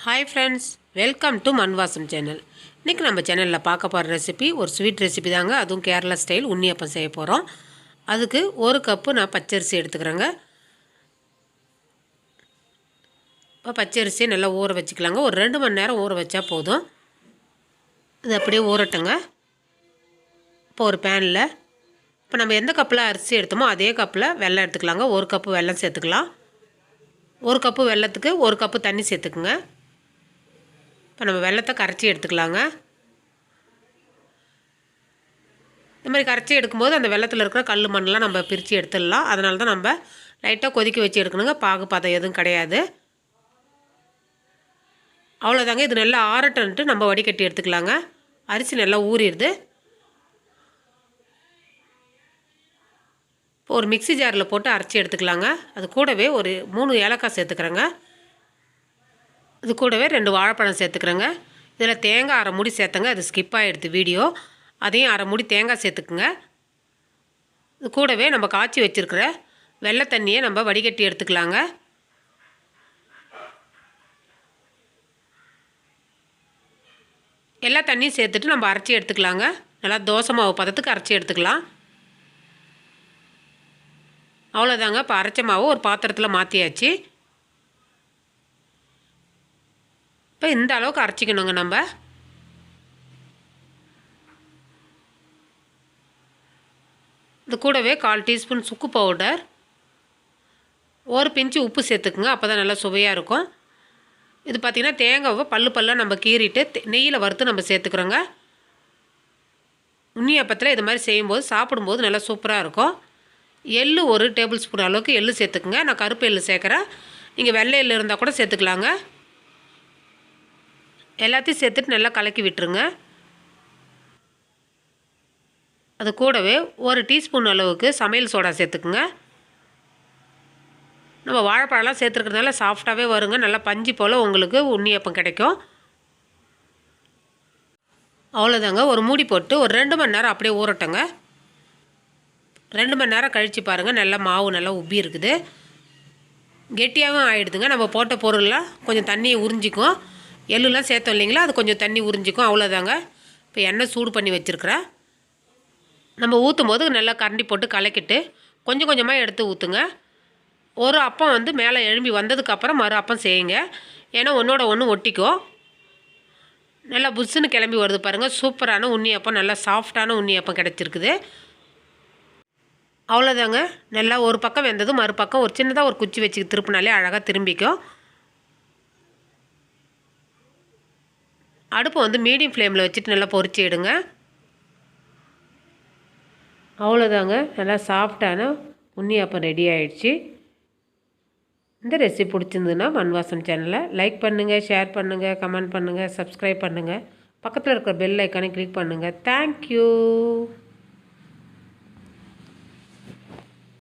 Hi friends, welcome to Mann vaasam channel. இன்னைக்கு நம்ம சேனல்ல பார்க்க போற ரெசிபி ஒரு ஸ்வீட் ரெசிபி தாங்க. அதுவும் கேரளா ஸ்டைல் உன்னியப்பம் செய்ய போறோம். அதுக்கு 1 கப் நான் பச்சரிசி எடுத்துக்கறேங்க. பச்சரிசி நல்லா ஊற வச்சுக்கலாங்க. ஒரு 2 மணி நேரம் ஊற வச்சா போதும். இது அப்படியே ஊறட்டுங்க. இப்போ ஒரு panல இப்போ நம்ம எந்த கப்ல அரிசி எடுத்தோமோ அதே கப்ல வெல்லம் எடுத்துக்கலாங்க. 1 கப் வெல்லம் சேர்த்துக்கலாம். 1 கப் வெல்லத்துக்கு 1 கப் தண்ணி சேர்த்துக்குங்க. இப்போ நம்ம வெல்லத்தை கரைச்சி எடுத்துக்கலாங்க. இந்த மாதிரி கரைச்சி எடுக்கும்போது அந்த வெல்லத்தில் இருக்கிற கல் மண்ணெலாம் நம்ம பிரித்து எடுத்துடலாம். அதனால தான் நம்ம லைட்டாக கொதிக்க வச்சு எடுக்கணுங்க. பாகு பதம் எதுவும் கிடையாது. அவ்வளோதாங்க. இது நல்லா ஆறட்டுன்ட்டு நம்ம வடிகட்டி எடுத்துக்கலாங்க. அரிசி நல்லா ஊறிடுது. இப்போ ஒரு மிக்ஸி ஜாரில் போட்டு அரைச்சி எடுத்துக்கலாங்க. அது கூடவே ஒரு 3 ஏலக்காய் சேர்த்துக்கிறேங்க. இது கூடவே 2 வாழைப்பழம் சேர்த்துக்கிறேங்க. இதில் தேங்காய் அரை மூடி சேர்த்தங்க. அது ஸ்கிப் ஆகிடுது வீடியோ. அதையும் அரை மூடி தேங்காய் சேர்த்துக்குங்க. இது கூடவே நம்ம காய்ச்சி வச்சுருக்கிற வெள்ளை தண்ணியை நம்ம வடிகட்டி எடுத்துக்கலாங்க. எல்லா தண்ணியும் சேர்த்துட்டு நம்ம அரைச்சி எடுத்துக்கலாங்க. நல்லா தோசை மாவு பதத்துக்கு அரைச்சி எடுத்துக்கலாம். அவ்வளோதாங்க. இப்போ அரைச்ச மாவு ஒரு பாத்திரத்தில் மாற்றியாச்சு. இப்போ இந்த அளவுக்கு அரைச்சிக்கணுங்க. நம்ம இது கூடவே 1/4 டீஸ்பூன் சுக்கு பவுடர், ஒரு பிஞ்சு உப்பு சேர்த்துக்குங்க. அப்போ தான் நல்லா சுவையாக இருக்கும். இது பார்த்திங்கன்னா தேங்காவை பல்லாக நம்ம கீறிட்டு நெய்யில் வறுத்து நம்ம சேர்த்துக்கிறோங்க. உன்னியப்பத்தில் இது மாதிரி செய்யும்போது சாப்பிடும்போது நல்லா சூப்பராக இருக்கும். எள்ளு 1 டேபிள் ஸ்பூன் அளவுக்கு எள்ளு சேர்த்துக்குங்க. நான் கருப்பு எள்ளு சேர்க்குறேன். நீங்கள் வெள்ளை எள்ளு இருந்தால் கூட சேர்த்துக்கலாங்க. எல்லாத்தையும் சேர்த்துட்டு நல்லா கலக்கி விட்டுருங்க. அது கூடவே 1 டீஸ்பூன் அளவுக்கு சமையல் சோடா சேர்த்துக்குங்க. நம்ம வாழைப்பழம்லாம் சேர்த்துருக்கிறதுனால சாஃப்டாகவே வருங்க. நல்லா பஞ்சு போல் உங்களுக்கு உன்னியப்பம் கிடைக்கும். அவ்வளோதாங்க. ஒரு மூடி போட்டு ஒரு 2 மணி நேரம் அப்படியே ஊறட்டுங்க. 2 மணி நேரம் கழித்து பாருங்கள். நல்லா மாவு நல்லா உப்பி இருக்குது. கெட்டியாகவும் ஆகிடுதுங்க. நம்ம போட்ட பொருள்லாம் கொஞ்சம் தண்ணியை உறிஞ்சிக்கும். எள்ளுலாம் சேர்த்தோம் இல்லைங்களா, அது கொஞ்சம் தண்ணி உறிஞ்சிக்கும். அவ்வளோதாங்க. இப்போ எண்ணெய் சூடு பண்ணி வச்சுருக்கிறேன். நம்ம ஊற்றும் போது நல்லா கரண்டி போட்டு கலக்கிட்டு கொஞ்சம் கொஞ்சமாக எடுத்து ஊற்றுங்க. ஒரு அப்பம் வந்து மேலே எழும்பி வந்ததுக்கப்புறம் மறு அப்பம் செய்யுங்க. ஏன்னா ஒன்றோட ஒன்று ஒட்டிக்கும். நல்லா புஷ்ஷுன்னு கிளம்பி வருது பாருங்கள். சூப்பரான உன்னியப்பம், நல்லா சாஃப்டான உன்னியப்பம் கிடச்சிருக்குது. அவ்வளோதாங்க. நல்லா ஒரு பக்கம் வெந்ததும் மறுபக்கம் ஒரு சின்னதாக ஒரு குச்சி வச்சு திருப்பினாலே அழகாக திரும்பிக்கும். அடுப்பு வந்து மீடியம் ஃப்ளேமில் வச்சுட்டு நல்லா பொரிச்சு எடுங்க. அவ்வளோதாங்க. நல்லா சாஃப்டான உன்னியப்பம் ரெடி ஆகிடுச்சு. இந்த ரெசிபி பிடிச்சிருந்ததுன்னா மண் வாசம் சேனலை லைக் பண்ணுங்கள், ஷேர் பண்ணுங்கள், கமெண்ட் பண்ணுங்கள், சப்ஸ்கிரைப் பண்ணுங்கள். பக்கத்தில் இருக்கிற பெல் ஐக்கானை கிளிக் பண்ணுங்கள். தேங்க்யூ.